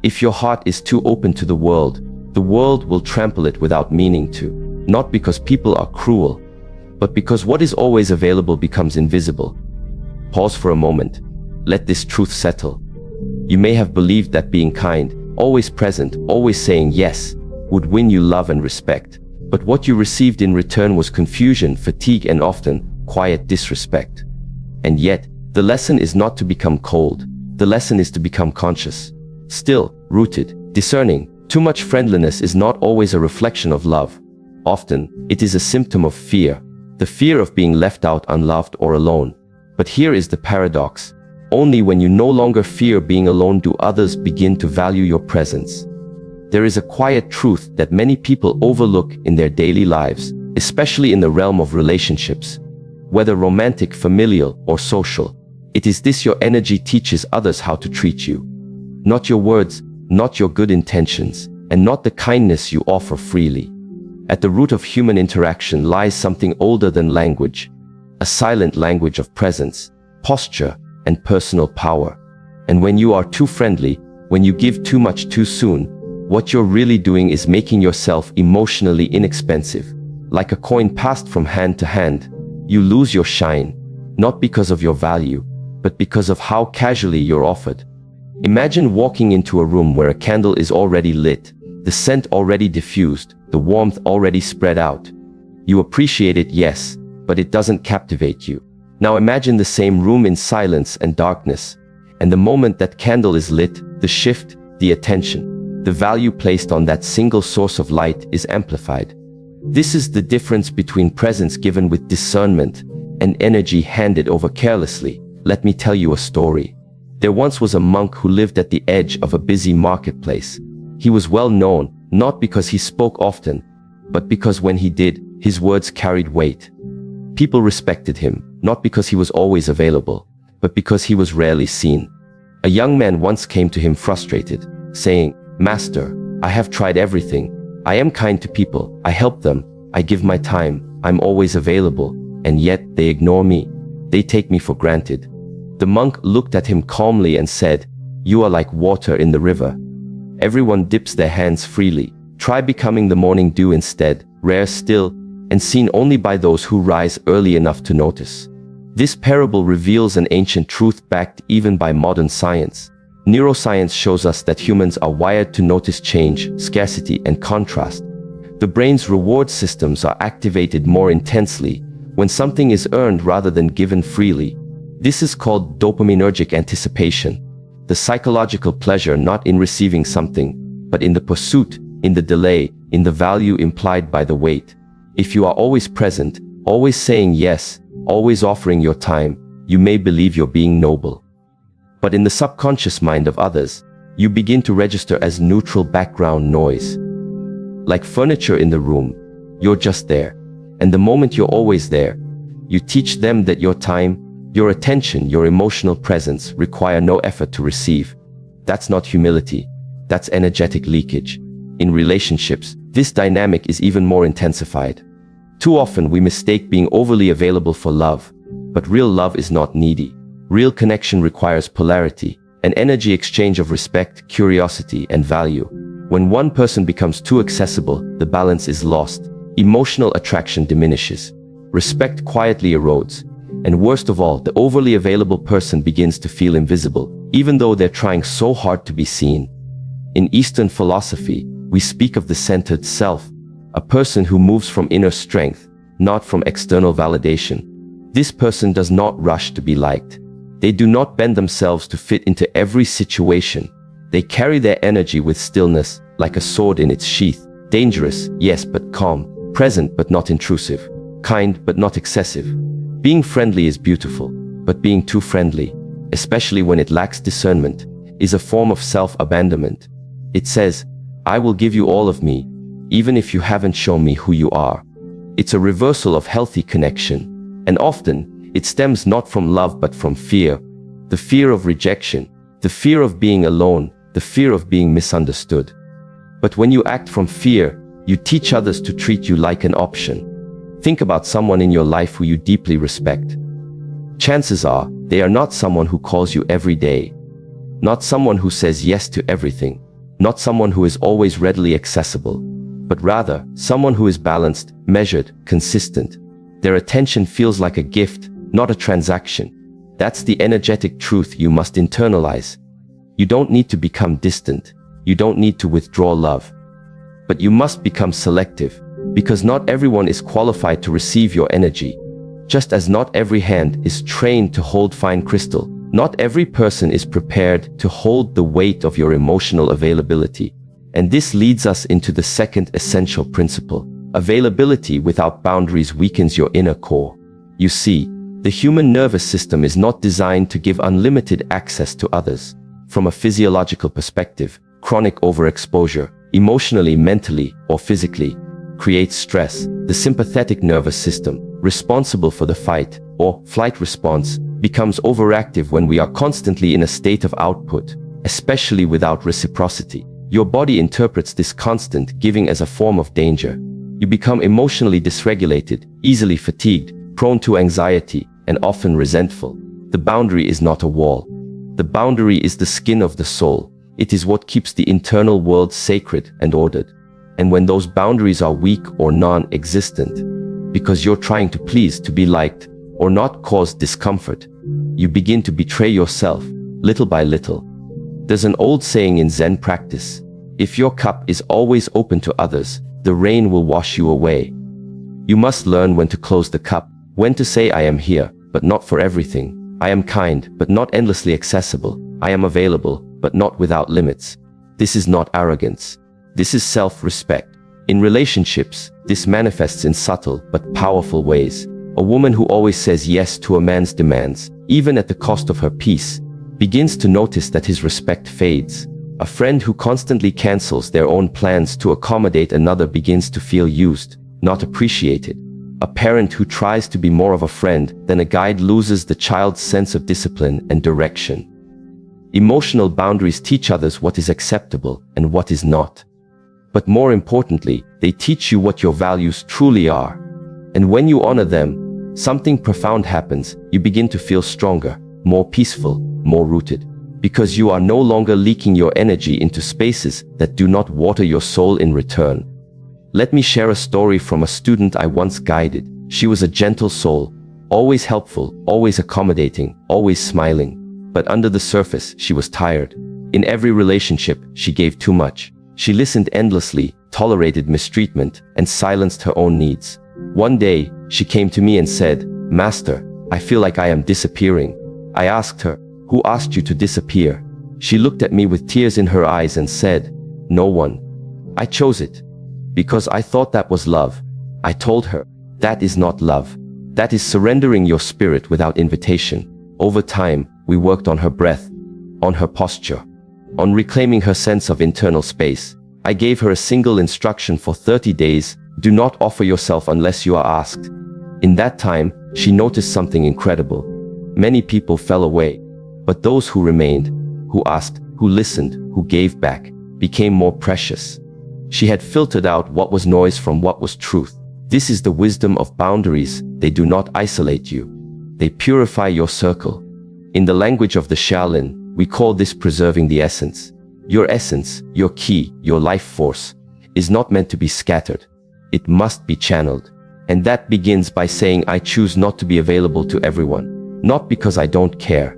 If your heart is too open to the world will trample it without meaning to. Not because people are cruel, but because what is always available becomes invisible. Pause for a moment. Let this truth settle. You may have believed that being kind, always present, always saying yes, would win you love and respect. But what you received in return was confusion, fatigue, and often quiet disrespect. And yet, the lesson is not to become cold. The lesson is to become conscious, still, rooted, discerning. Too much friendliness is not always a reflection of love. Often, it is a symptom of fear. The fear of being left out, unloved, or alone. But here is the paradox. Only when you no longer fear being alone do others begin to value your presence. There is a quiet truth that many people overlook in their daily lives, especially in the realm of relationships. Whether romantic, familial, or social, it is this: your energy teaches others how to treat you. Not your words, not your good intentions, and not the kindness you offer freely. At the root of human interaction lies something older than language, a silent language of presence, posture, and personal power. And when you are too friendly, when you give too much too soon, what you're really doing is making yourself emotionally inexpensive. Like a coin passed from hand to hand, you lose your shine, not because of your value, but because of how casually you're offered. Imagine walking into a room where a candle is already lit, the scent already diffused, the warmth already spread out. You appreciate it, yes, but it doesn't captivate you. Now imagine the same room in silence and darkness, and the moment that candle is lit, the shift, the attention, the value placed on that single source of light is amplified. This is the difference between presence given with discernment and energy handed over carelessly. Let me tell you a story. There once was a monk who lived at the edge of a busy marketplace. He was well known, not because he spoke often, but because when he did, his words carried weight. People respected him, not because he was always available, but because he was rarely seen. A young man once came to him frustrated, saying, "Master, I have tried everything. I am kind to people, I help them, I give my time, I'm always available, and yet they ignore me. They take me for granted." The monk looked at him calmly and said, "You are like water in the river. Everyone dips their hands freely. Try becoming the morning dew instead, rare still, and seen only by those who rise early enough to notice." This parable reveals an ancient truth backed even by modern science. Neuroscience shows us that humans are wired to notice change, scarcity, and contrast. The brain's reward systems are activated more intensely when something is earned rather than given freely. This is called dopaminergic anticipation, the psychological pleasure not in receiving something, but in the pursuit, in the delay, in the value implied by the wait. If you are always present, always saying yes, always offering your time, you may believe you're being noble. But in the subconscious mind of others, you begin to register as neutral background noise. Like furniture in the room, you're just there. And the moment you're always there, you teach them that your time, your attention, your emotional presence require no effort to receive. That's not humility. That's energetic leakage. In relationships, this dynamic is even more intensified. Too often we mistake being overly available for love, but real love is not needy. Real connection requires polarity, an energy exchange of respect, curiosity, and value. When one person becomes too accessible, the balance is lost. Emotional attraction diminishes. Respect quietly erodes. And worst of all, the overly available person begins to feel invisible, even though they're trying so hard to be seen. In Eastern philosophy, we speak of the centered self, a person who moves from inner strength, not from external validation. This person does not rush to be liked. They do not bend themselves to fit into every situation. They carry their energy with stillness, like a sword in its sheath. Dangerous, yes, but calm. Present, but not intrusive. Kind, but not excessive. Being friendly is beautiful, but being too friendly, especially when it lacks discernment, is a form of self-abandonment. It says, "I will give you all of me, even if you haven't shown me who you are." It's a reversal of healthy connection, and often, it stems not from love but from fear. The fear of rejection, the fear of being alone, the fear of being misunderstood. But when you act from fear, you teach others to treat you like an option. Think about someone in your life who you deeply respect. Chances are, they are not someone who calls you every day. Not someone who says yes to everything. not someone who is always readily accessible, but rather someone who is balanced, measured, consistent. Their attention feels like a gift, not a transaction. That's the energetic truth you must internalize. You don't need to become distant. You don't need to withdraw love. But you must become selective, because not everyone is qualified to receive your energy. Just as not every hand is trained to hold fine crystal, not every person is prepared to hold the weight of your emotional availability. And this leads us into the second essential principle. Availability without boundaries weakens your inner core. You see, the human nervous system is not designed to give unlimited access to others. From a physiological perspective, chronic overexposure, emotionally, mentally, or physically, creates stress. The sympathetic nervous system, responsible for the fight or flight response, becomes overactive when we are constantly in a state of output, especially without reciprocity. Your body interprets this constant giving as a form of danger. You become emotionally dysregulated, easily fatigued, prone to anxiety, and often resentful. The boundary is not a wall. The boundary is the skin of the soul. It is what keeps the internal world sacred and ordered. And when those boundaries are weak or non-existent, because you're trying to please, to be liked, or not cause discomfort, you begin to betray yourself, little by little. There's an old saying in Zen practice: if your cup is always open to others, the rain will wash you away. You must learn when to close the cup, when to say I am here, but not for everything. I am kind, but not endlessly accessible. I am available, but not without limits. This is not arrogance. This is self-respect. In relationships, this manifests in subtle but powerful ways. A woman who always says yes to a man's demands, even at the cost of her peace, begins to notice that his respect fades. A friend who constantly cancels their own plans to accommodate another begins to feel used, not appreciated. A parent who tries to be more of a friend than a guide loses the child's sense of discipline and direction. Emotional boundaries teach others what is acceptable and what is not. But more importantly, they teach you what your values truly are. And when you honor them, something profound happens. You begin to feel stronger, more peaceful, more rooted. Because you are no longer leaking your energy into spaces that do not water your soul in return. Let me share a story from a student I once guided. She was a gentle soul, always helpful, always accommodating, always smiling. But under the surface, she was tired. In every relationship, she gave too much. She listened endlessly, tolerated mistreatment, and silenced her own needs. One day, she came to me and said, "Master, I feel like I am disappearing." I asked her, "Who asked you to disappear?" She looked at me with tears in her eyes and said, "No one. I chose it. Because I thought that was love." I told her, "That is not love. That is surrendering your spirit without invitation." Over time, we worked on her breath, on her posture, on reclaiming her sense of internal space. I gave her a single instruction for 30 days: do not offer yourself unless you are asked. In that time, she noticed something incredible. Many people fell away, but those who remained, who asked, who listened, who gave back, became more precious. She had filtered out what was noise from what was truth. This is the wisdom of boundaries. They do not isolate you. They purify your circle. In the language of the Shaolin, we call this preserving the essence. Your essence, your key, your life force, is not meant to be scattered. It must be channeled. And that begins by saying, I choose not to be available to everyone. Not because I don't care,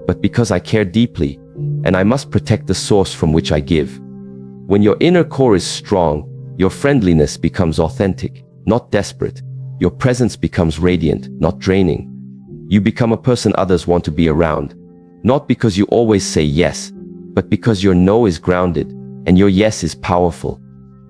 but because I care deeply, and I must protect the source from which I give. When your inner core is strong, your friendliness becomes authentic, not desperate. Your presence becomes radiant, not draining. You become a person others want to be around, not because you always say yes, but because your no is grounded, and your yes is powerful.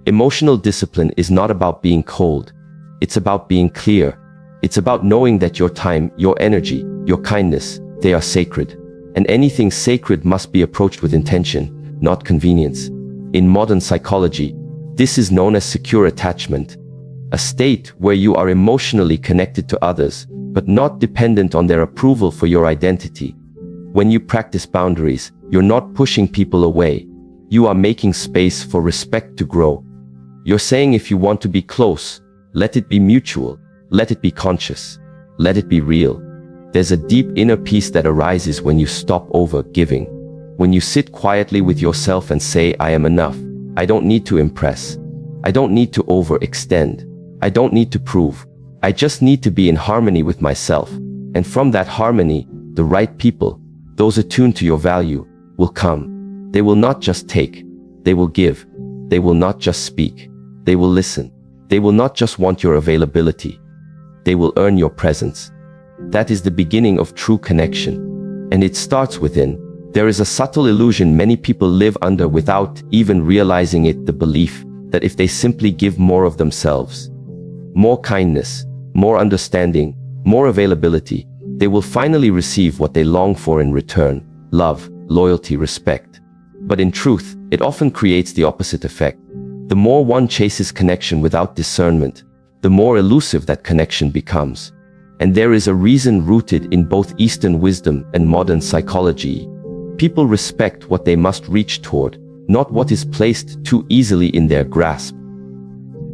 Emotional discipline is not about being cold. It's about being clear. It's about knowing that your time, your energy, your kindness, they are sacred. And anything sacred must be approached with intention, not convenience. In modern psychology, this is known as secure attachment, a state where you are emotionally connected to others, but not dependent on their approval for your identity. When you practice boundaries, you're not pushing people away. You are making space for respect to grow. You're saying, if you want to be close, let it be mutual, let it be conscious, let it be real. There's a deep inner peace that arises when you stop over-giving. When you sit quietly with yourself and say, I am enough. I don't need to impress. I don't need to overextend. I don't need to prove. I just need to be in harmony with myself. And from that harmony, the right people, those attuned to your value, will come. They will not just take. They will give. They will not just speak. They will listen. They will not just want your availability. They will earn your presence. That is the beginning of true connection. And it starts within. There is a subtle illusion many people live under without even realizing it, the belief that if they simply give more of themselves, more kindness, more understanding, more availability, they will finally receive what they long for in return: love, loyalty, respect. But in truth, it often creates the opposite effect. The more one chases connection without discernment, the more elusive that connection becomes. And there is a reason rooted in both Eastern wisdom and modern psychology. People respect what they must reach toward, not what is placed too easily in their grasp.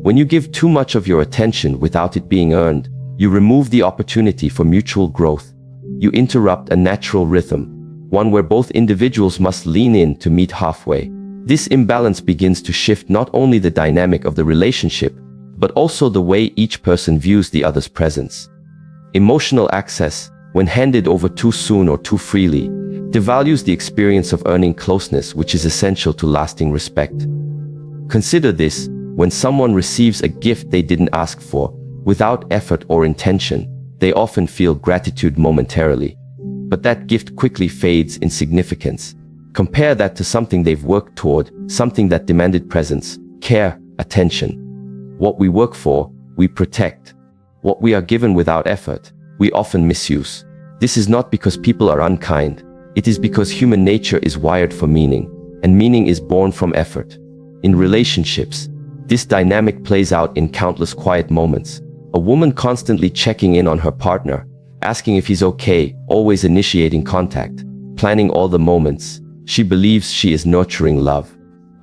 When you give too much of your attention without it being earned, you remove the opportunity for mutual growth. You interrupt a natural rhythm, one where both individuals must lean in to meet halfway. This imbalance begins to shift not only the dynamic of the relationship, but also the way each person views the other's presence. Emotional access, when handed over too soon or too freely, devalues the experience of earning closeness, which is essential to lasting respect. Consider this: when someone receives a gift they didn't ask for, without effort or intention, they often feel gratitude momentarily. But that gift quickly fades in significance. Compare that to something they've worked toward, something that demanded presence, care, attention. What we work for, we protect. What we are given without effort, we often misuse. This is not because people are unkind. It is because human nature is wired for meaning, and meaning is born from effort. In relationships, this dynamic plays out in countless quiet moments. A woman constantly checking in on her partner, asking if he's okay, always initiating contact, planning all the moments. She believes she is nurturing love.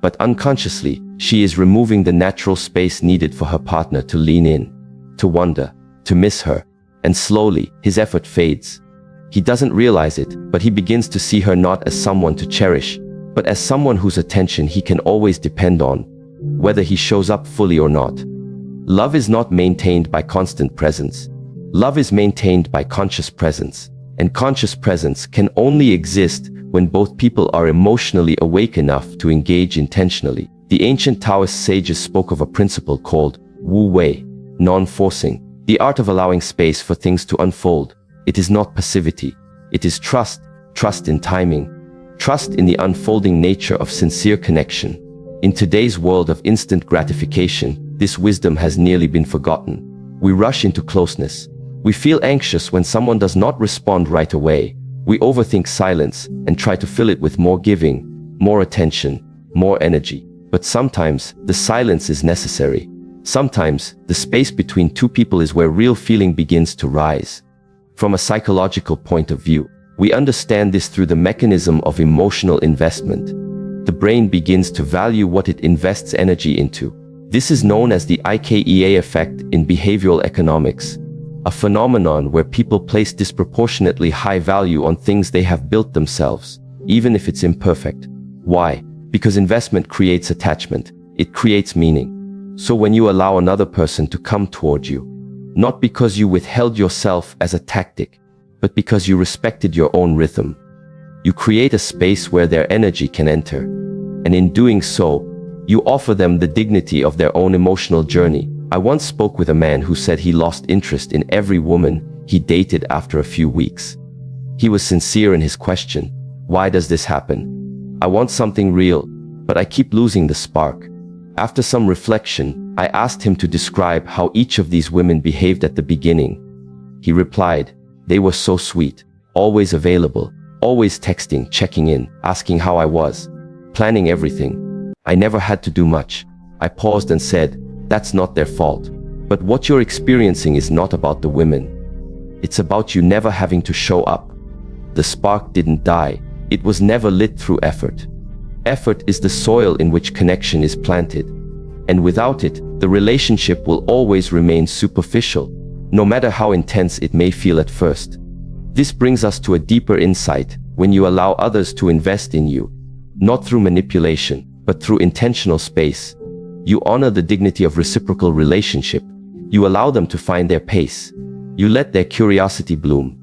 But unconsciously, she is removing the natural space needed for her partner to lean in, to wonder, to miss her. And slowly, his effort fades. He doesn't realize it, but he begins to see her not as someone to cherish, but as someone whose attention he can always depend on, whether he shows up fully or not. Love is not maintained by constant presence. Love is maintained by conscious presence. And conscious presence can only exist when both people are emotionally awake enough to engage intentionally. The ancient Taoist sages spoke of a principle called Wu Wei, non-forcing, the art of allowing space for things to unfold. It is not passivity. It is trust, trust in timing, trust in the unfolding nature of sincere connection. In today's world of instant gratification, this wisdom has nearly been forgotten. We rush into closeness. We feel anxious when someone does not respond right away. We overthink silence and try to fill it with more giving, more attention, more energy. But sometimes the silence is necessary. Sometimes the space between two people is where real feeling begins to rise. From a psychological point of view, we understand this through the mechanism of emotional investment. The brain begins to value what it invests energy into. This is known as the IKEA effect in behavioral economics, a phenomenon where people place disproportionately high value on things they have built themselves, even if it's imperfect. Why? Because investment creates attachment. It creates meaning. So when you allow another person to come toward you, not because you withheld yourself as a tactic, but because you respected your own rhythm, you create a space where their energy can enter. And in doing so, you offer them the dignity of their own emotional journey. I once spoke with a man who said he lost interest in every woman he dated after a few weeks. He was sincere in his question. Why does this happen? I want something real, but I keep losing the spark. After some reflection, I asked him to describe how each of these women behaved at the beginning. He replied, "They were so sweet, always available, always texting, checking in, asking how I was, planning everything. I never had to do much." I paused and said, "That's not their fault. But what you're experiencing is not about the women. It's about you never having to show up. The spark didn't die. It was never lit through effort. Effort is the soil in which connection is planted. And without it, the relationship will always remain superficial, no matter how intense it may feel at first." This brings us to a deeper insight. when you allow others to invest in you, not through manipulation, but through intentional space. You honor the dignity of reciprocal relationship. You allow them to find their pace. You let their curiosity bloom.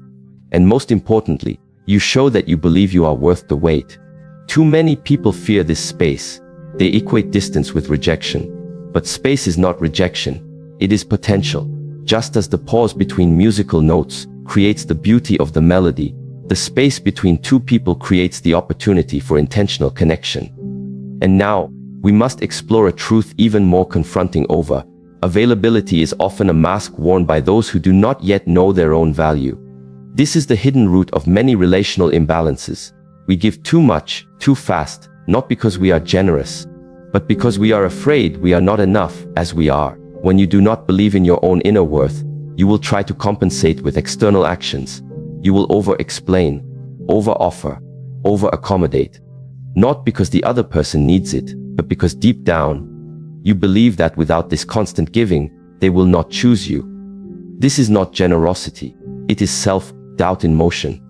And most importantly, you show that you believe you are worth the wait. Too many people fear this space. They equate distance with rejection. But space is not rejection. It is potential. Just as the pause between musical notes creates the beauty of the melody, the space between two people creates the opportunity for intentional connection. And now, we must explore a truth even more confronting. Availability is often a mask worn by those who do not yet know their own value. This is the hidden root of many relational imbalances. We give too much, too fast, not because we are generous, but because we are afraid we are not enough as we are. When you do not believe in your own inner worth, you will try to compensate with external actions. You will over-explain, over-offer, over-accommodate. Not because the other person needs it, but because deep down, you believe that without this constant giving, they will not choose you. This is not generosity. It is self-doubt in motion.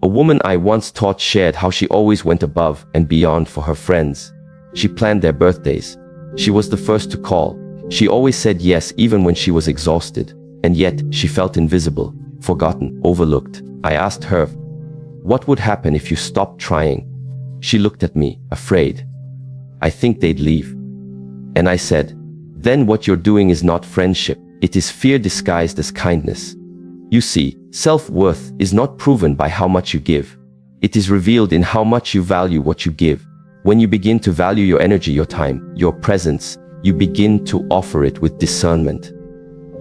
A woman I once taught shared how she always went above and beyond for her friends. She planned their birthdays. She was the first to call. She always said yes even when she was exhausted. And yet, she felt invisible, forgotten, overlooked. I asked her, what would happen if you stopped trying? She looked at me, afraid. I think they'd leave. And I said, then what you're doing is not friendship. It is fear disguised as kindness. You see, self-worth is not proven by how much you give. It is revealed in how much you value what you give. When you begin to value your energy, your time, your presence, you begin to offer it with discernment.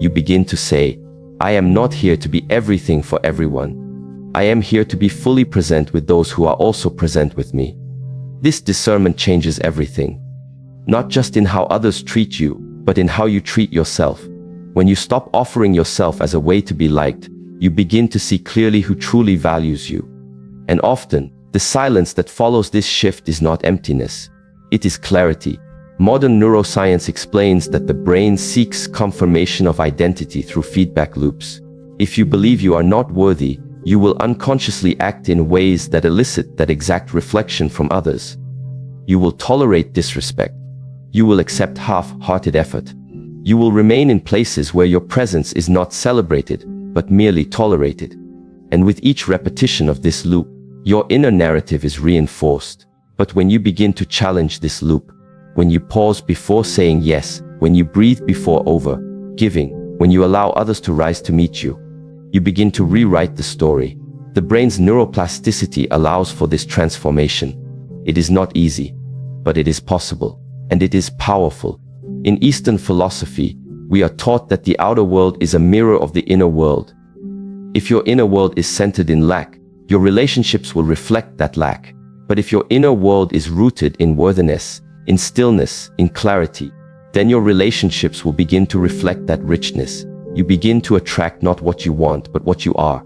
You begin to say, I am not here to be everything for everyone. I am here to be fully present with those who are also present with me. This discernment changes everything. Not just in how others treat you, but in how you treat yourself. When you stop offering yourself as a way to be liked, you begin to see clearly who truly values you. And often, the silence that follows this shift is not emptiness. It is clarity. Modern neuroscience explains that the brain seeks confirmation of identity through feedback loops. If you believe you are not worthy, you will unconsciously act in ways that elicit that exact reflection from others. You will tolerate disrespect. You will accept half-hearted effort. You will remain in places where your presence is not celebrated, but merely tolerated. And with each repetition of this loop, your inner narrative is reinforced. But when you begin to challenge this loop, when you pause before saying yes, when you breathe before over-giving, when you allow others to rise to meet you, you begin to rewrite the story. The brain's neuroplasticity allows for this transformation. It is not easy, but it is possible, and it is powerful. In Eastern philosophy, we are taught that the outer world is a mirror of the inner world. If your inner world is centered in lack, your relationships will reflect that lack. But if your inner world is rooted in worthiness, in stillness, in clarity, then your relationships will begin to reflect that richness. You begin to attract not what you want, but what you are.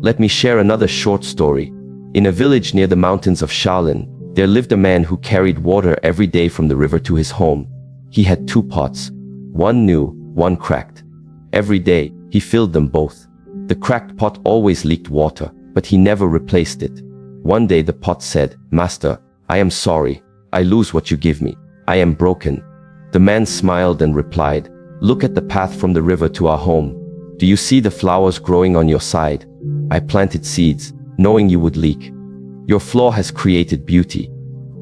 Let me share another short story. In a village near the mountains of Shaolin, there lived a man who carried water every day from the river to his home. He had 2 pots, one new, one cracked. Every day, he filled them both. The cracked pot always leaked water, but he never replaced it. One day the pot said, "Master, I am sorry. I lose what you give me. I am broken." The man smiled and replied, "Look at the path from the river to our home. Do you see the flowers growing on your side? I planted seeds, knowing you would leak. Your flaw has created beauty."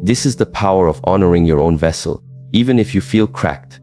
This is the power of honoring your own vessel, even if you feel cracked,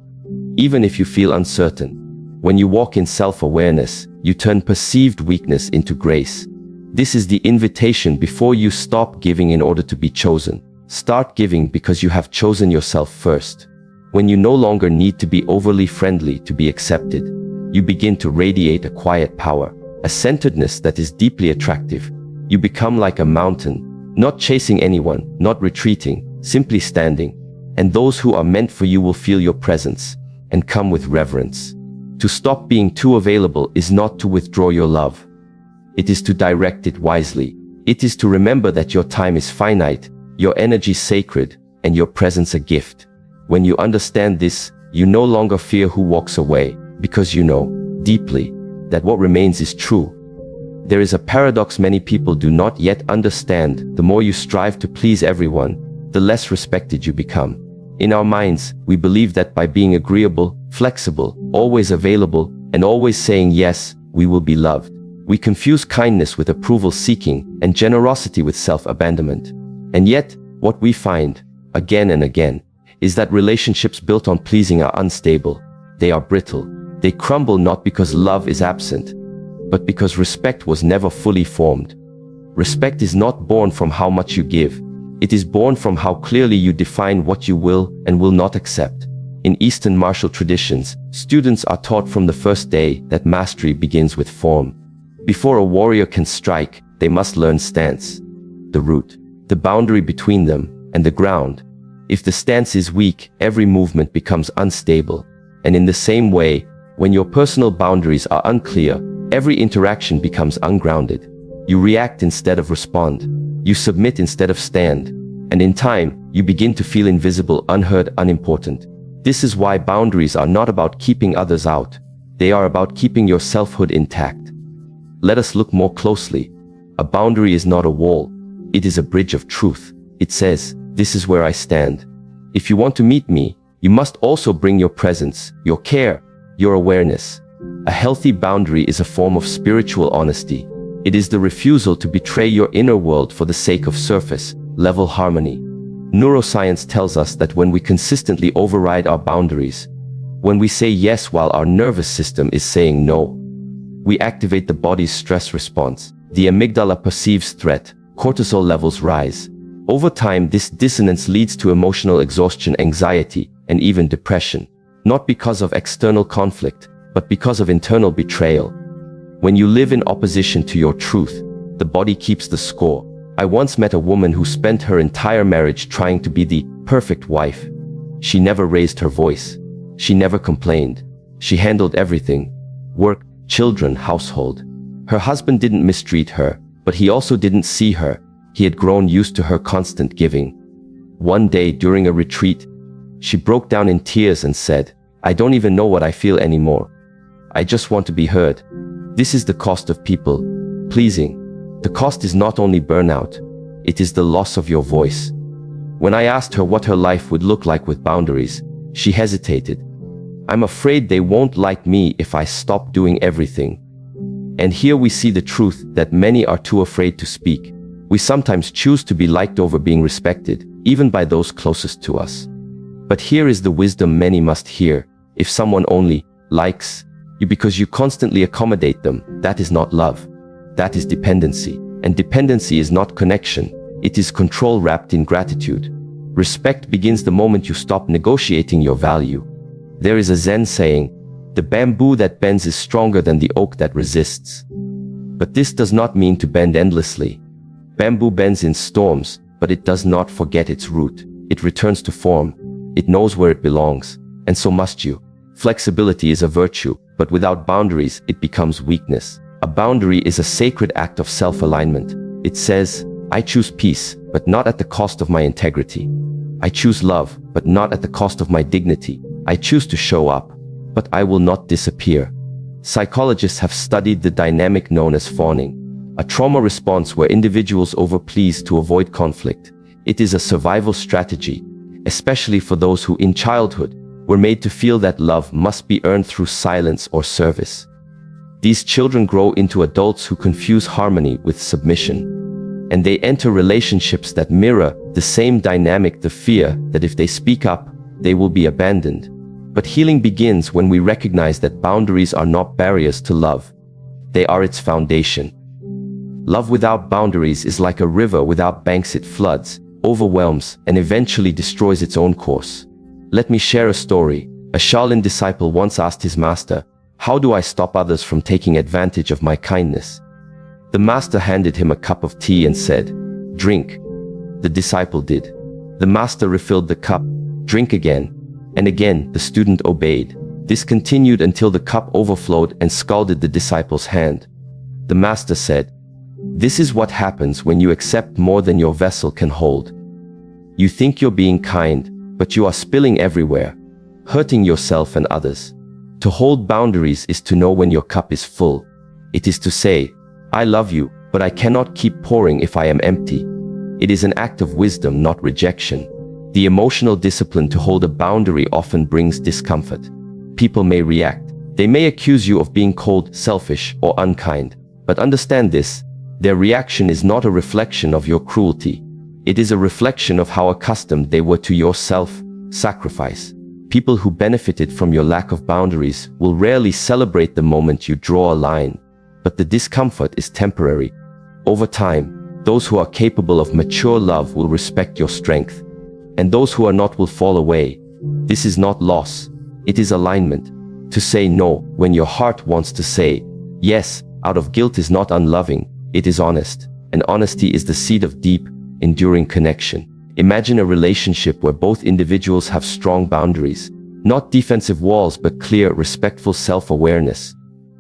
even if you feel uncertain. When you walk in self-awareness, you turn perceived weakness into grace. This is the invitation before you stop giving in order to be chosen. Start giving because you have chosen yourself first. When you no longer need to be overly friendly to be accepted, you begin to radiate a quiet power, a centeredness that is deeply attractive. You become like a mountain, not chasing anyone, not retreating, simply standing. And those who are meant for you will feel your presence and come with reverence. To stop being too available is not to withdraw your love. It is to direct it wisely. It is to remember that your time is finite, your energy sacred, and your presence a gift. When you understand this, you no longer fear who walks away, because you know, deeply, that what remains is true. There is a paradox many people do not yet understand. The more you strive to please everyone, the less respected you become. In our minds, we believe that by being agreeable, flexible, always available, and always saying yes, we will be loved. We confuse kindness with approval seeking and generosity with self-abandonment. And yet, what we find, again and again, is that relationships built on pleasing are unstable. They are brittle. They crumble not because love is absent, but because respect was never fully formed. Respect is not born from how much you give. It is born from how clearly you define what you will and will not accept. In Eastern martial traditions, students are taught from the first day that mastery begins with form. Before a warrior can strike, they must learn stance, the root, the boundary between them, and the ground. If the stance is weak, every movement becomes unstable. And in the same way, when your personal boundaries are unclear, every interaction becomes ungrounded. You react instead of respond. You submit instead of stand. And in time, you begin to feel invisible, unheard, unimportant. This is why boundaries are not about keeping others out. They are about keeping your selfhood intact. Let us look more closely. A boundary is not a wall. It is a bridge of truth. It says, "This is where I stand. If you want to meet me, you must also bring your presence, your care, your awareness." A healthy boundary is a form of spiritual honesty. It is the refusal to betray your inner world for the sake of surface-level harmony. Neuroscience tells us that when we consistently override our boundaries, when we say yes while our nervous system is saying no, we activate the body's stress response. The amygdala perceives threat, cortisol levels rise. Over time, this dissonance leads to emotional exhaustion, anxiety, and even depression, not because of external conflict, but because of internal betrayal. When you live in opposition to your truth, the body keeps the score. I once met a woman who spent her entire marriage trying to be the perfect wife. She never raised her voice. She never complained. She handled everything: work, children, household. Her husband didn't mistreat her, but he also didn't see her. He had grown used to her constant giving. One day during a retreat, she broke down in tears and said, "I don't even know what I feel anymore. I just want to be heard." This is the cost of people pleasing. The cost is not only burnout, it is the loss of your voice. When I asked her what her life would look like with boundaries, she hesitated. "I'm afraid they won't like me if I stop doing everything." And here we see the truth that many are too afraid to speak. We sometimes choose to be liked over being respected, even by those closest to us. But here is the wisdom many must hear. If someone only likes you because you constantly accommodate them, that is not love. That is dependency. And dependency is not connection. It is control wrapped in gratitude. Respect begins the moment you stop negotiating your value. There is a Zen saying, "The bamboo that bends is stronger than the oak that resists." But this does not mean to bend endlessly. Bamboo bends in storms, but it does not forget its root. It returns to form. It knows where it belongs. And so must you. Flexibility is a virtue, but without boundaries, it becomes weakness. A boundary is a sacred act of self-alignment. It says, "I choose peace, but not at the cost of my integrity. I choose love, but not at the cost of my dignity. I choose to show up, but I will not disappear." Psychologists have studied the dynamic known as fawning, a trauma response where individuals overplease to avoid conflict. It is a survival strategy, especially for those who in childhood were made to feel that love must be earned through silence or service. These children grow into adults who confuse harmony with submission, and they enter relationships that mirror the same dynamic, the fear that if they speak up, they will be abandoned. But healing begins when we recognize that boundaries are not barriers to love. They are its foundation. Love without boundaries is like a river without banks. It floods, overwhelms, and eventually destroys its own course. Let me share a story. A Shaolin disciple once asked his master, "How do I stop others from taking advantage of my kindness?" The master handed him a cup of tea and said, "Drink." The disciple did. The master refilled the cup. "Drink again." And again, the student obeyed. This continued until the cup overflowed and scalded the disciple's hand. The master said, "This is what happens when you accept more than your vessel can hold. You think you're being kind, but you are spilling everywhere, hurting yourself and others. To hold boundaries is to know when your cup is full. It is to say, I love you, but I cannot keep pouring if I am empty. It is an act of wisdom, not rejection. The emotional discipline to hold a boundary often brings discomfort. People may react. They may accuse you of being cold, selfish, or unkind. But understand this, their reaction is not a reflection of your cruelty. It is a reflection of how accustomed they were to your self-sacrifice. People who benefited from your lack of boundaries will rarely celebrate the moment you draw a line. But the discomfort is temporary. Over time, those who are capable of mature love will respect your strength, and those who are not will fall away. This is not loss, it is alignment. To say no when your heart wants to say yes out of guilt is not unloving, it is honest, and honesty is the seed of deep, enduring connection. Imagine a relationship where both individuals have strong boundaries, not defensive walls but clear, respectful self-awareness.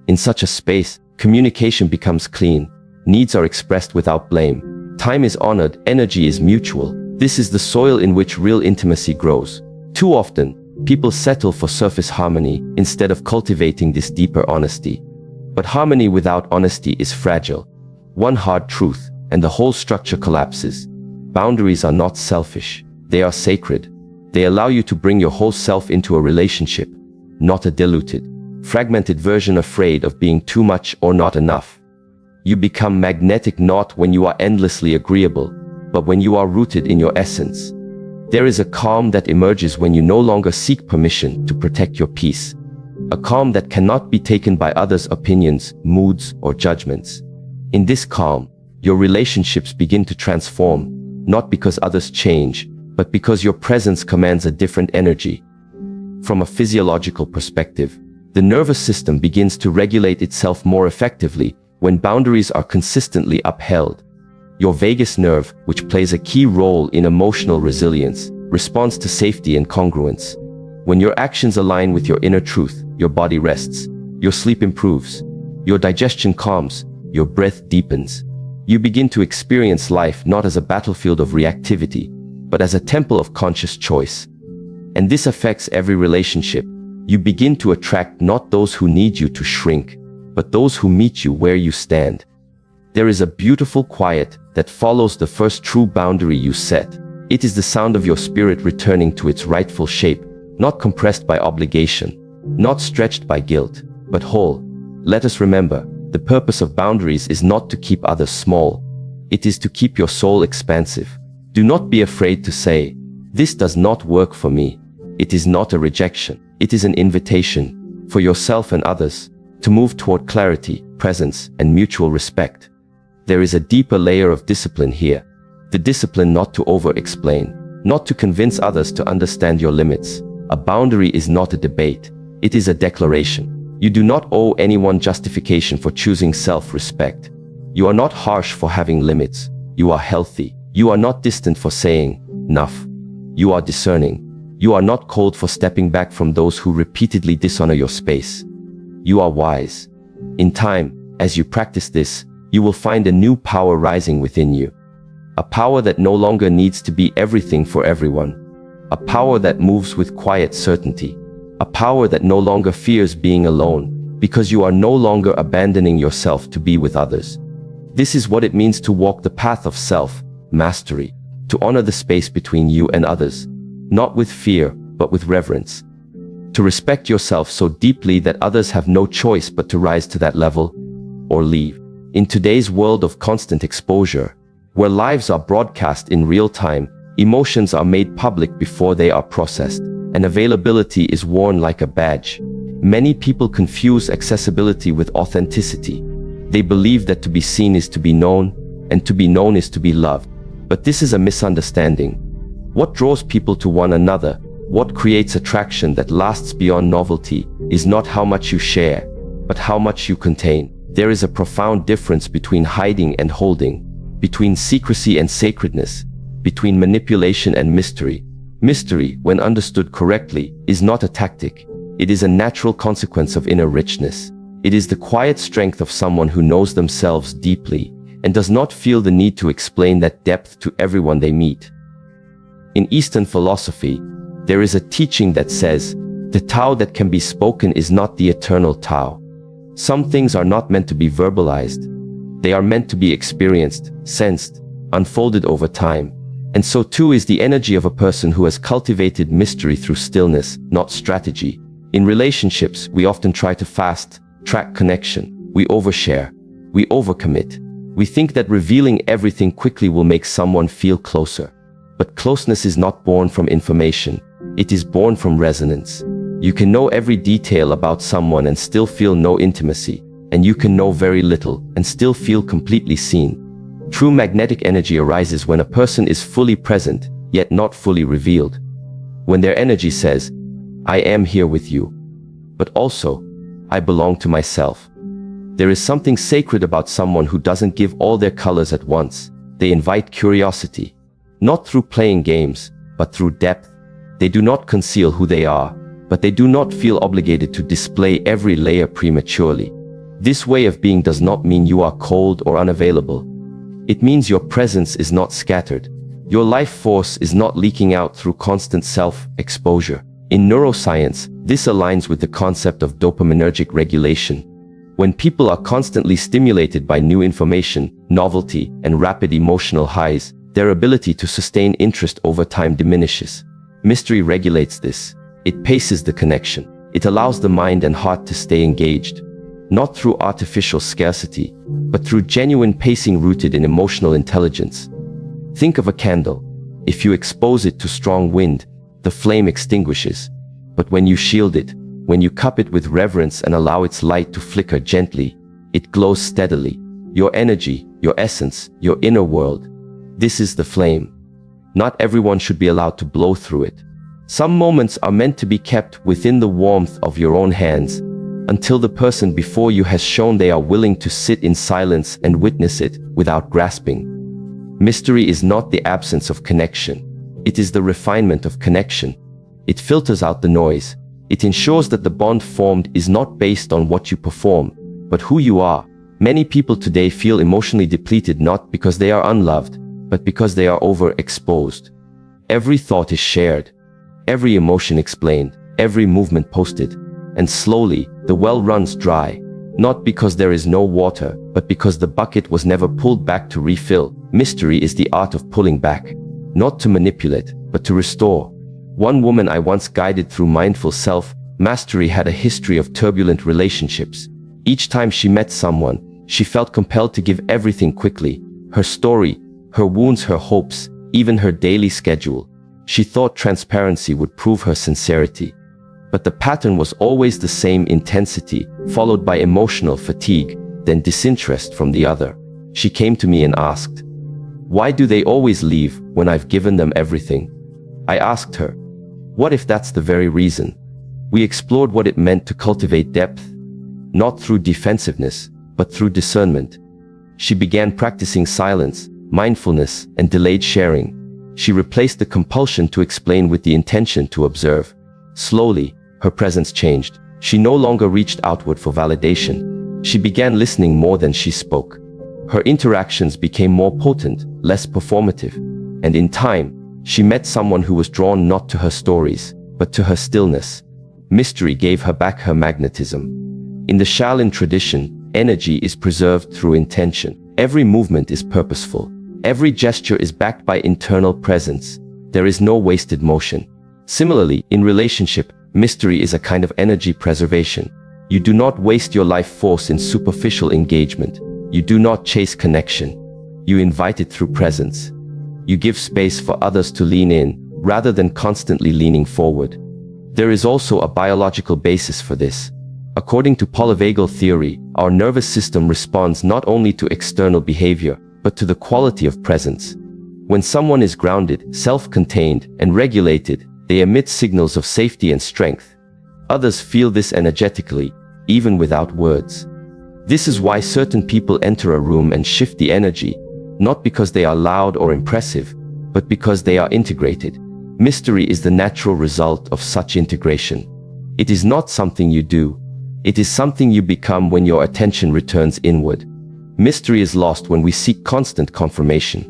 In such a space, communication becomes clean, needs are expressed without blame, time is honored, energy is mutual. This is the soil in which real intimacy grows. Too often, people settle for surface harmony instead of cultivating this deeper honesty. But harmony without honesty is fragile. One hard truth, and the whole structure collapses. Boundaries are not selfish, they are sacred. They allow you to bring your whole self into a relationship, not a diluted, fragmented version afraid of being too much or not enough. You become magnetic not when you are endlessly agreeable, but when you are rooted in your essence. There is a calm that emerges when you no longer seek permission to protect your peace. A calm that cannot be taken by others' opinions, moods, or judgments. In this calm, your relationships begin to transform, not because others change, but because your presence commands a different energy. From a physiological perspective, the nervous system begins to regulate itself more effectively when boundaries are consistently upheld. Your vagus nerve, which plays a key role in emotional resilience, responds to safety and congruence. When your actions align with your inner truth, your body rests, your sleep improves, your digestion calms, your breath deepens. You begin to experience life not as a battlefield of reactivity, but as a temple of conscious choice. And this affects every relationship. You begin to attract not those who need you to shrink, but those who meet you where you stand. There is a beautiful quiet that follows the first true boundary you set. It is the sound of your spirit returning to its rightful shape, not compressed by obligation, not stretched by guilt, but whole. Let us remember, the purpose of boundaries is not to keep others small. It is to keep your soul expansive. Do not be afraid to say, "This does not work for me." It is not a rejection. It is an invitation, for yourself and others, to move toward clarity, presence, and mutual respect. There is a deeper layer of discipline here. The discipline not to over-explain, not to convince others to understand your limits. A boundary is not a debate. It is a declaration. You do not owe anyone justification for choosing self-respect. You are not harsh for having limits. You are healthy. You are not distant for saying, "Enough." You are discerning. You are not cold for stepping back from those who repeatedly dishonor your space. You are wise. In time, as you practice this, you will find a new power rising within you. A power that no longer needs to be everything for everyone. A power that moves with quiet certainty. A power that no longer fears being alone, because you are no longer abandoning yourself to be with others. This is what it means to walk the path of self-mastery, to honor the space between you and others, not with fear, but with reverence. To respect yourself so deeply that others have no choice but to rise to that level, or leave. In today's world of constant exposure, where lives are broadcast in real time, emotions are made public before they are processed, and availability is worn like a badge. Many people confuse accessibility with authenticity. They believe that to be seen is to be known, and to be known is to be loved. But this is a misunderstanding. What draws people to one another, what creates attraction that lasts beyond novelty, is not how much you share, but how much you contain. There is a profound difference between hiding and holding, between secrecy and sacredness, between manipulation and mystery. Mystery, when understood correctly, is not a tactic. It is a natural consequence of inner richness. It is the quiet strength of someone who knows themselves deeply and does not feel the need to explain that depth to everyone they meet. In Eastern philosophy, there is a teaching that says, the Tao that can be spoken is not the eternal Tao. Some things are not meant to be verbalized. They are meant to be experienced, sensed, unfolded over time. And so too is the energy of a person who has cultivated mystery through stillness, not strategy. In relationships, we often try to fast-track connection. We overshare. We overcommit. We think that revealing everything quickly will make someone feel closer. But closeness is not born from information. It is born from resonance. You can know every detail about someone and still feel no intimacy. And you can know very little and still feel completely seen. True magnetic energy arises when a person is fully present, yet not fully revealed. When their energy says, I am here with you, but also, I belong to myself. There is something sacred about someone who doesn't give all their colors at once. They invite curiosity, not through playing games, but through depth. They do not conceal who they are, but they do not feel obligated to display every layer prematurely. This way of being does not mean you are cold or unavailable. It means your presence is not scattered. Your life force is not leaking out through constant self-exposure. In neuroscience, this aligns with the concept of dopaminergic regulation. When people are constantly stimulated by new information, novelty, and rapid emotional highs, their ability to sustain interest over time diminishes. Mystery regulates this. It paces the connection. It allows the mind and heart to stay engaged, not through artificial scarcity, but through genuine pacing rooted in emotional intelligence. Think of a candle. If you expose it to strong wind, the flame extinguishes. But when you shield it, when you cup it with reverence and allow its light to flicker gently, it glows steadily. Your energy, your essence, your inner world. This is the flame. Not everyone should be allowed to blow through it. Some moments are meant to be kept within the warmth of your own hands, until the person before you has shown they are willing to sit in silence and witness it without grasping. Mystery is not the absence of connection. It is the refinement of connection. It filters out the noise. It ensures that the bond formed is not based on what you perform, but who you are. Many people today feel emotionally depleted not because they are unloved, but because they are overexposed. Every thought is shared, every emotion explained, every movement posted. And slowly, the well runs dry, not because there is no water, but because the bucket was never pulled back to refill. Mystery is the art of pulling back, not to manipulate, but to restore. One woman I once guided through mindful self-mastery had a history of turbulent relationships. Each time she met someone, she felt compelled to give everything quickly. Her story, her wounds, her hopes, even her daily schedule. She thought transparency would prove her sincerity. But the pattern was always the same: intensity, followed by emotional fatigue, then disinterest from the other. She came to me and asked, "Why do they always leave when I've given them everything?" I asked her, "What if that's the very reason?" We explored what it meant to cultivate depth, not through defensiveness, but through discernment. She began practicing silence, mindfulness, and delayed sharing. She replaced the compulsion to explain with the intention to observe. Slowly, her presence changed. She no longer reached outward for validation. She began listening more than she spoke. Her interactions became more potent, less performative. And in time, she met someone who was drawn not to her stories, but to her stillness. Mystery gave her back her magnetism. In the Shaolin tradition, energy is preserved through intention. Every movement is purposeful. Every gesture is backed by internal presence. There is no wasted motion. Similarly, in relationship, mystery is a kind of energy preservation. You do not waste your life force in superficial engagement. You do not chase connection. You invite it through presence. You give space for others to lean in, rather than constantly leaning forward. There is also a biological basis for this. According to polyvagal theory, our nervous system responds not only to external behavior, but to the quality of presence. When someone is grounded, self-contained, and regulated, they emit signals of safety and strength. Others feel this energetically, even without words. This is why certain people enter a room and shift the energy, not because they are loud or impressive, but because they are integrated. Mystery is the natural result of such integration. It is not something you do. It is something you become when your attention returns inward. Mystery is lost when we seek constant confirmation.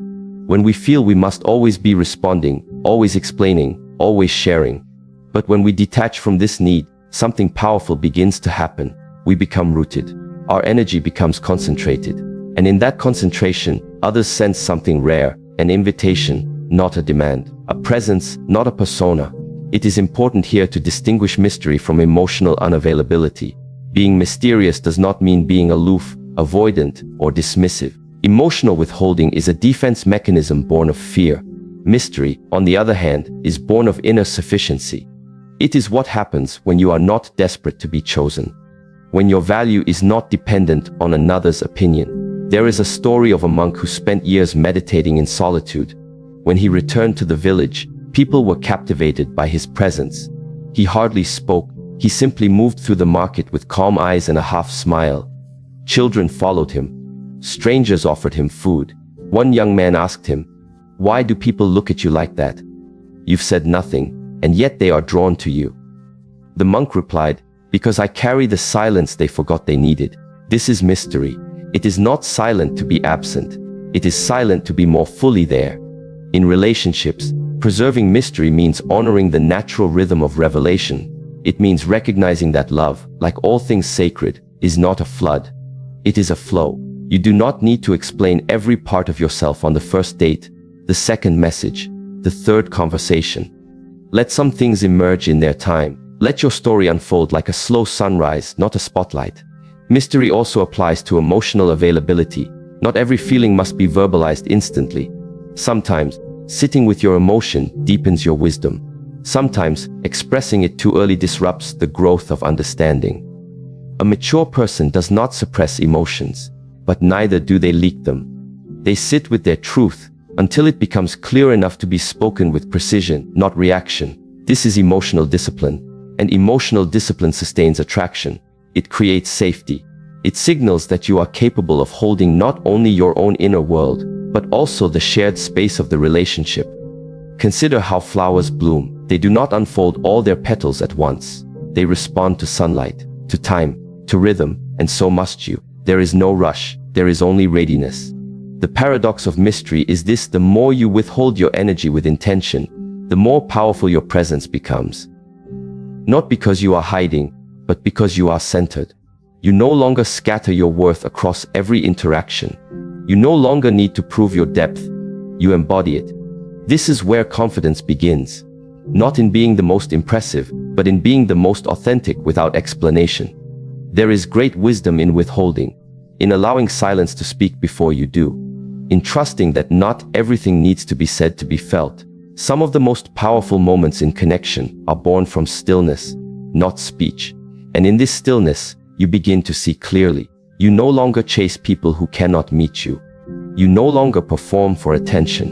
When we feel we must always be responding, always explaining, always sharing. But when we detach from this need, something powerful begins to happen. We become rooted. Our energy becomes concentrated. And in that concentration, others sense something rare, an invitation, not a demand, a presence, not a persona. It is important here to distinguish mystery from emotional unavailability. Being mysterious does not mean being aloof, avoidant, or dismissive. Emotional withholding is a defense mechanism born of fear. Mystery, on the other hand, is born of inner sufficiency. It is what happens when you are not desperate to be chosen, when your value is not dependent on another's opinion. There is a story of a monk who spent years meditating in solitude. When he returned to the village, people were captivated by his presence. He hardly spoke. He simply moved through the market with calm eyes and a half smile. Children followed him. Strangers offered him food. One young man asked him, "Why do people look at you like that? You've said nothing, and yet they are drawn to you." The monk replied, "Because I carry the silence they forgot they needed." This is mystery. It is not silent to be absent. It is silent to be more fully there. In relationships, preserving mystery means honoring the natural rhythm of revelation. It means recognizing that love, like all things sacred, is not a flood. It is a flow. You do not need to explain every part of yourself on the first date, the second message, the third conversation. Let some things emerge in their time. Let your story unfold like a slow sunrise, not a spotlight. Mystery also applies to emotional availability. Not every feeling must be verbalized instantly. Sometimes, sitting with your emotion deepens your wisdom. Sometimes, expressing it too early disrupts the growth of understanding. A mature person does not suppress emotions, but neither do they leak them. They sit with their truth until it becomes clear enough to be spoken with precision, not reaction. This is emotional discipline, and emotional discipline sustains attraction. It creates safety. It signals that you are capable of holding not only your own inner world, but also the shared space of the relationship. Consider how flowers bloom. They do not unfold all their petals at once. They respond to sunlight, to time, to rhythm, and so must you. There is no rush. There is only readiness. The paradox of mystery is this: the more you withhold your energy with intention, the more powerful your presence becomes. Not because you are hiding, but because you are centered. You no longer scatter your worth across every interaction. You no longer need to prove your depth. You embody it. This is where confidence begins. Not in being the most impressive, but in being the most authentic without explanation. There is great wisdom in withholding, in allowing silence to speak before you do, in trusting that not everything needs to be said to be felt. Some of the most powerful moments in connection are born from stillness, not speech. And in this stillness, you begin to see clearly. You no longer chase people who cannot meet you. You no longer perform for attention.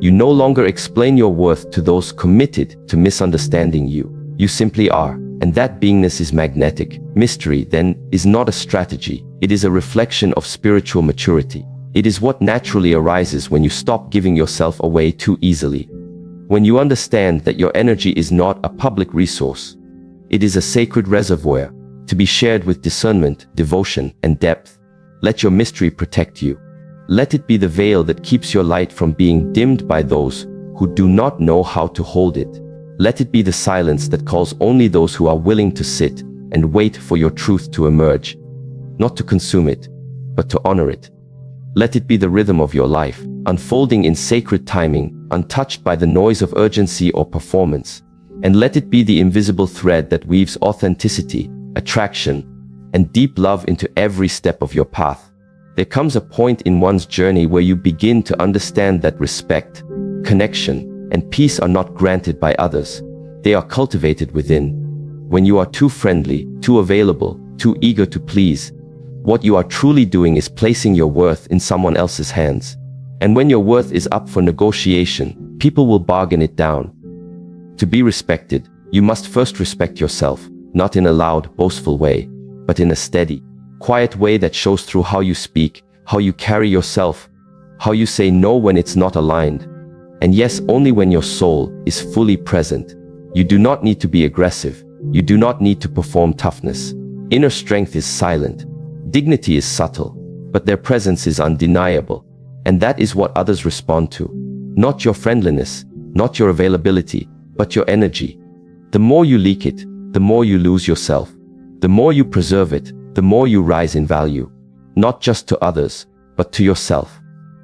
You no longer explain your worth to those committed to misunderstanding you. You simply are, and that beingness is magnetic. Mystery, then, is not a strategy. It is a reflection of spiritual maturity. It is what naturally arises when you stop giving yourself away too easily. When you understand that your energy is not a public resource. It is a sacred reservoir, to be shared with discernment, devotion, and depth. Let your mystery protect you. Let it be the veil that keeps your light from being dimmed by those who do not know how to hold it. Let it be the silence that calls only those who are willing to sit and wait for your truth to emerge. Not to consume it, but to honor it. Let it be the rhythm of your life, unfolding in sacred timing, untouched by the noise of urgency or performance. And let it be the invisible thread that weaves authenticity, attraction, and deep love into every step of your path. There comes a point in one's journey where you begin to understand that respect, connection, and peace are not granted by others. They are cultivated within. When you are too friendly, too available, too eager to please, what you are truly doing is placing your worth in someone else's hands. And when your worth is up for negotiation, people will bargain it down. To be respected, you must first respect yourself, not in a loud, boastful way, but in a steady, quiet way that shows through how you speak, how you carry yourself, how you say no when it's not aligned. And yes, only when your soul is fully present. You do not need to be aggressive. You do not need to perform toughness. Inner strength is silent. Dignity is subtle, but their presence is undeniable. And that is what others respond to. Not your friendliness, not your availability, but your energy. The more you leak it, the more you lose yourself. The more you preserve it, the more you rise in value. Not just to others, but to yourself.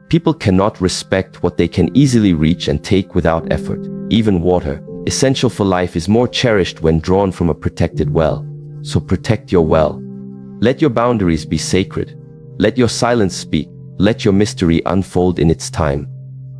People cannot respect what they can easily reach and take without effort. Even water, essential for life, is more cherished when drawn from a protected well. So protect your well. Let your boundaries be sacred. Let your silence speak. Let your mystery unfold in its time.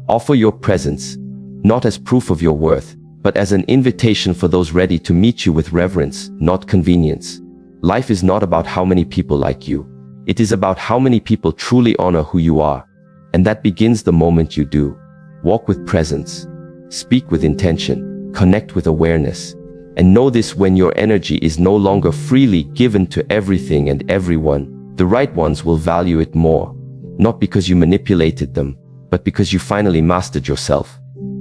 Offer your presence, not as proof of your worth, but as an invitation for those ready to meet you with reverence, not convenience. Life is not about how many people like you. It is about how many people truly honor who you are. And that begins the moment you do. Walk with presence. Speak with intention. Connect with awareness. And know this: when your energy is no longer freely given to everything and everyone, the right ones will value it more. Not because you manipulated them, but because you finally mastered yourself.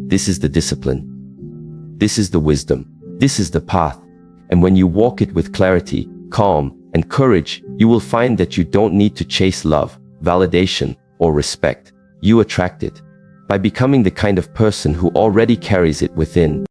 This is the discipline. This is the wisdom. This is the path. And when you walk it with clarity, calm, and courage, you will find that you don't need to chase love, validation, or respect. You attract it by becoming the kind of person who already carries it within.